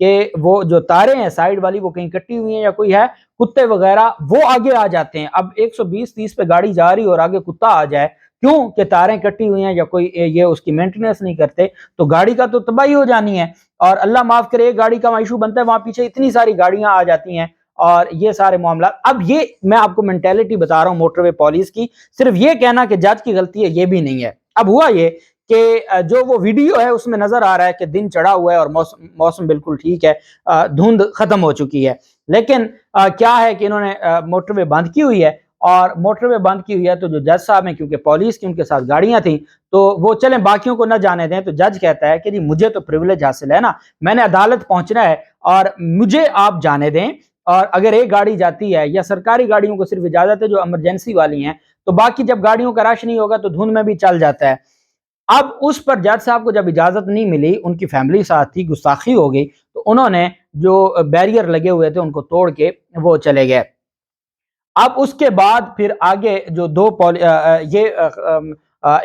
کہ وہ جو تاریں ہیں سائیڈ والی وہ کہیں کٹی ہوئی ہیں یا کوئی ہے، کتے وغیرہ وہ آگے آ جاتے ہیں۔ اب 120-30 پہ گاڑی جا رہی اور آگے کتا آ جائے، کیوں کہ تاریں کٹی ہوئی ہیں یا کوئی یہ اس کی مینٹیننس نہیں کرتے، تو گاڑی کا تو تباہی ہو جانی ہے۔ اور اللہ معاف کرے، ایک گاڑی کا ایشو بنتا ہے، وہاں پیچھے اتنی ساری گاڑیاں آ جاتی ہیں اور یہ سارے معاملات۔ اب یہ میں آپ کو مینٹیلٹی بتا رہا ہوں موٹر وے پالیس کی، صرف یہ کہنا کہ جج کی غلطی ہے یہ بھی نہیں ہے۔ اب ہوا یہ کہ جو وہ ویڈیو ہے اس میں نظر آ رہا ہے کہ دن چڑھا ہوا ہے اور موسم بالکل ٹھیک ہے، دھند ختم ہو چکی ہے، لیکن کیا ہے کہ انہوں نے موٹر وے بند کی ہوئی ہے، اور موٹر وے بند کی ہوئی ہے تو جو جج صاحب ہیں، کیونکہ پولیس کی ان کے ساتھ گاڑیاں تھیں تو وہ چلیں باقیوں کو نہ جانے دیں، تو جج کہتا ہے کہ جی مجھے تو پریویلیج حاصل ہے نا، میں نے عدالت پہنچنا ہے اور مجھے آپ جانے دیں، اور اگر ایک گاڑی جاتی ہے یا سرکاری گاڑیوں کو صرف اجازت ہے جو ایمرجنسی والی ہیں، تو باقی جب گاڑیوں کا رش نہیں ہوگا تو دھند میں بھی چل جاتا ہے۔ اب اس پر جج صاحب کو جب اجازت نہیں ملی، ان کی فیملی ساتھ تھی، گستاخی ہو گئی، تو انہوں نے جو بیریئر لگے ہوئے تھے ان کو توڑ کے وہ چلے گئے۔ اب اس کے بعد پھر آگے جو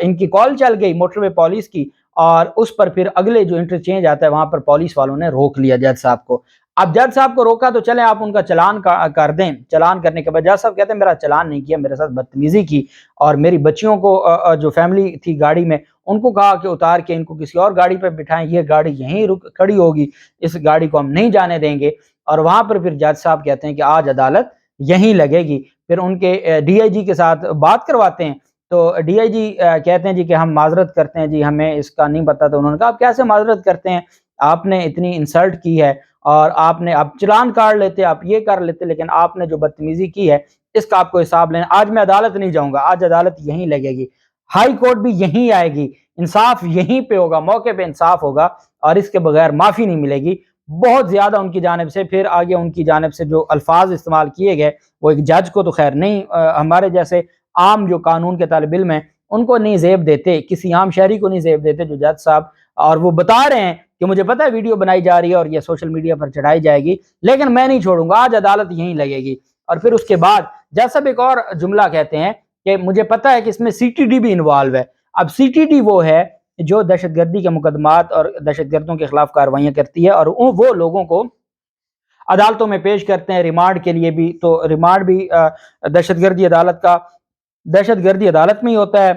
ان کی کال چل گئی موٹر وے پالیس کی، اور اس پر پھر اگلے جو انٹرچینج آتا ہے وہاں پر پولیس والوں نے روک لیا جج صاحب کو۔ اب جج صاحب کو روکا تو چلیں آپ ان کا چلان کر دیں، چلان کرنے کے بعد جج صاحب کہتے ہیں میرا چلان نہیں کیا، میرے ساتھ بدتمیزی کی، اور میری بچیوں کو جو فیملی تھی گاڑی میں ان کو کہا کہ اتار کے ان کو کسی اور گاڑی پہ بٹھائیں، یہ گاڑی یہیں کھڑی ہوگی، اس گاڑی کو ہم نہیں جانے دیں گے۔ اور وہاں پر پھر جج صاحب کہتے ہیں کہ آج عدالت یہیں لگے گی۔ پھر ان کے ڈی آئی جی کے ساتھ بات کرواتے ہیں، تو ڈی آئی جی کہتے ہیں جی کہ ہم معذرت کرتے ہیں جی، ہمیں اس کا نہیں پتا۔ تو انہوں نے کہا آپ کیسے معذرت کرتے ہیں، آپ نے اتنی انسلٹ کی ہے اور آپ نے اب چلان کاٹ لیتے، آپ یہ کر لیتے، لیکن آپ نے جو بدتمیزی کی ہے اس کا آپ کو حساب لینا۔ آج میں عدالت نہیں جاؤں گا، آج عدالت یہیں لگے گی، ہائی کورٹ بھی یہیں آئے گی، انصاف یہیں پہ ہوگا، موقع پہ انصاف ہوگا، اور اس کے بغیر معافی نہیں ملے گی۔ بہت زیادہ ان کی جانب سے پھر آگے ان کی جانب سے جو الفاظ استعمال کیے گئے وہ ایک جج کو تو خیر نہیں، ہمارے جیسے عام جو قانون کے طالب علم ہیں ان کو نہیں زیب دیتے، کسی عام شہری کو نہیں زیب دیتے جو جج صاحب، اور وہ بتا رہے ہیں کہ مجھے پتہ ہے ویڈیو بنائی جا رہی ہے اور یہ سوشل میڈیا پر چڑھائی جائے گی، لیکن میں نہیں چھوڑوں گا، آج عدالت یہیں لگے گی۔ اور پھر اس کے بعد جج صاحب ایک اور جملہ کہتے ہیں کہ مجھے پتہ ہے کہ اس میں سی ٹی ڈی بھی انوالو ہے۔ اب سی ٹی ڈی وہ ہے جو دہشت گردی کے مقدمات اور دہشت گردوں کے خلاف کارروائیاں کرتی ہے، اور وہ لوگوں کو عدالتوں میں پیش کرتے ہیں ریمانڈ کے لیے بھی، تو ریمانڈ بھی دہشت گردی عدالت میں ہی ہوتا ہے،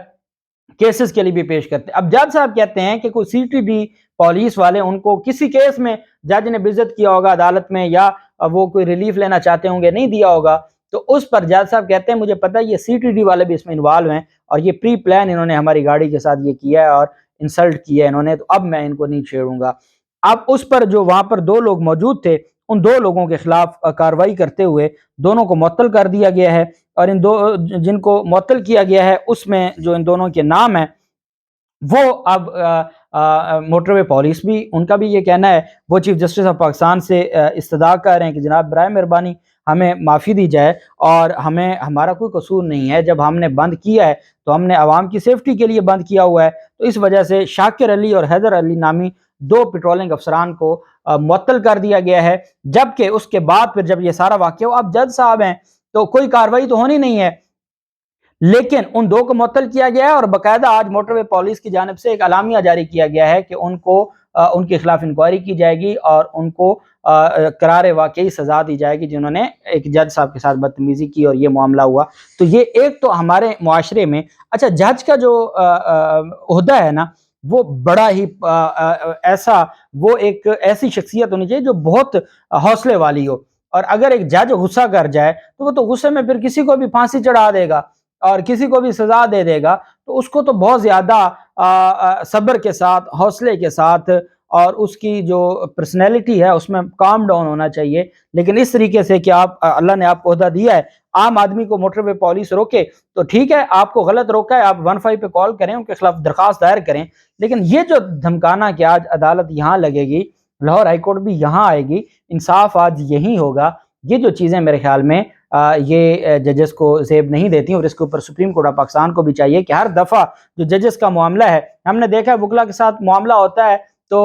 کیسز کے لیے بھی پیش کرتے ہیں۔ اب جج صاحب کہتے ہیں کہ کوئی سی ٹی ڈی پولیس والے ان کو کسی کیس میں جج نے بےعزت کیا ہوگا عدالت میں، یا وہ کوئی ریلیف لینا چاہتے ہوں گے نہیں دیا ہوگا، تو اس پر جج صاحب کہتے ہیں مجھے پتہ ہے یہ سی ٹی ڈی والے بھی اس میں انوالو ہیں، اور یہ پری پلان انہوں نے ہماری گاڑی کے ساتھ یہ کیا ہے اور انسلٹ کیا ہے انہوں نے، تو اب میں ان کو نہیں چھیڑوں گا۔ اب اس پر جو وہاں پر دو لوگ موجود تھے ان دو لوگوں کے خلاف کارروائی کرتے ہوئے دونوں کو معطل کر دیا گیا ہے، اور ان دو جن کو معطل کیا گیا ہے اس میں جو ان دونوں کے نام ہیں وہ اب موٹر وے پالیس بھی ان کا بھی یہ کہنا ہے، وہ چیف جسٹس آف پاکستان سے استدعا کر رہے ہیں کہ جناب برائے مہربانی ہمیں معافی دی جائے، اور ہمارا کوئی قصور نہیں ہے، جب ہم نے بند کیا ہے تو ہم نے عوام کی سیفٹی کے لیے بند کیا ہوا ہے، تو اس وجہ سے شاکر علی اور حیدر علی نامی دو پیٹرولنگ افسران کو معطل کر دیا گیا ہے۔ جبکہ اس کے بعد پھر جب یہ سارا واقعہ ہو، اب جج صاحب ہیں تو کوئی کارروائی تو ہونی نہیں ہے، لیکن ان دو کو معطل کیا گیا ہے، اور باقاعدہ آج موٹر وے پالیس کی جانب سے ایک اعلامیہ جاری کیا گیا ہے کہ ان کے خلاف انکوائری کی جائے گی اور ان کو قرار واقعی سزا دی جائے گی جنہوں نے ایک جج صاحب کے ساتھ بدتمیزی کی اور یہ معاملہ ہوا۔ تو یہ ایک تو ہمارے معاشرے میں اچھا جج کا جو عہدہ ہے نا وہ بڑا ہی وہ ایک ایسی شخصیت ہونی چاہیے جو بہت حوصلے والی ہو، اور اگر ایک جج غصہ کر جائے تو وہ تو غصے میں پھر کسی کو بھی پھانسی چڑھا دے گا اور کسی کو بھی سزا دے دے گا، تو اس کو تو بہت زیادہ صبر کے ساتھ، حوصلے کے ساتھ، اور اس کی جو پرسنالٹی ہے اس میں کام ڈاؤن ہونا چاہیے۔ لیکن اس طریقے سے کہ اللہ نے آپ کو عہدہ دیا ہے، عام آدمی کو موٹر وے پالیس روکے تو ٹھیک ہے، آپ کو غلط روکا ہے، آپ 15 پہ کال کریں، ان کے خلاف درخواست دائر کریں، لیکن یہ جو دھمکانا کہ آج عدالت یہاں لگے گی، لاہور ہائی کورٹ بھی یہاں آئے گی، انصاف آج یہی ہوگا، یہ جو چیزیں میرے خیال میں یہ ججز کو زیب نہیں دیتی، اور اس کے اوپر سپریم کورٹ آف پاکستان کو بھی چاہیے کہ ہر دفعہ جو ججز کا معاملہ ہے، ہم نے دیکھا ہے وکلا کے ساتھ معاملہ ہوتا ہے تو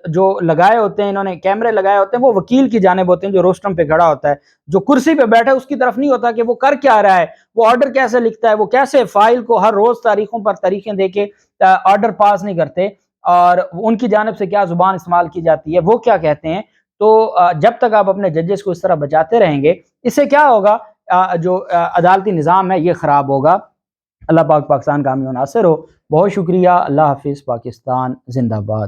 جو لگائے ہوتے ہیں، انہوں نے کیمرے لگائے ہوتے ہیں، وہ وکیل کی جانب ہوتے ہیں جو روسٹرم پہ کھڑا ہوتا ہے، جو کرسی پہ بیٹھا ہے اس کی طرف نہیں ہوتا کہ وہ کر کیا رہا ہے، وہ آرڈر کیسے لکھتا ہے، وہ کیسے فائل کو ہر روز تاریخوں پر تاریخیں دے کے آرڈر پاس نہیں کرتے، اور ان کی جانب سے کیا زبان استعمال کی جاتی ہے، وہ کیا کہتے ہیں۔ تو جب تک آپ اپنے ججز کو اس طرح بچاتے رہیں گے، اس سے کیا ہوگا، جو عدالتی نظام ہے یہ خراب ہوگا۔ اللہ پاک پاکستان کا حامی و ناصر ہو۔ بہت شکریہ، اللہ حافظ، پاکستان زندہ باد۔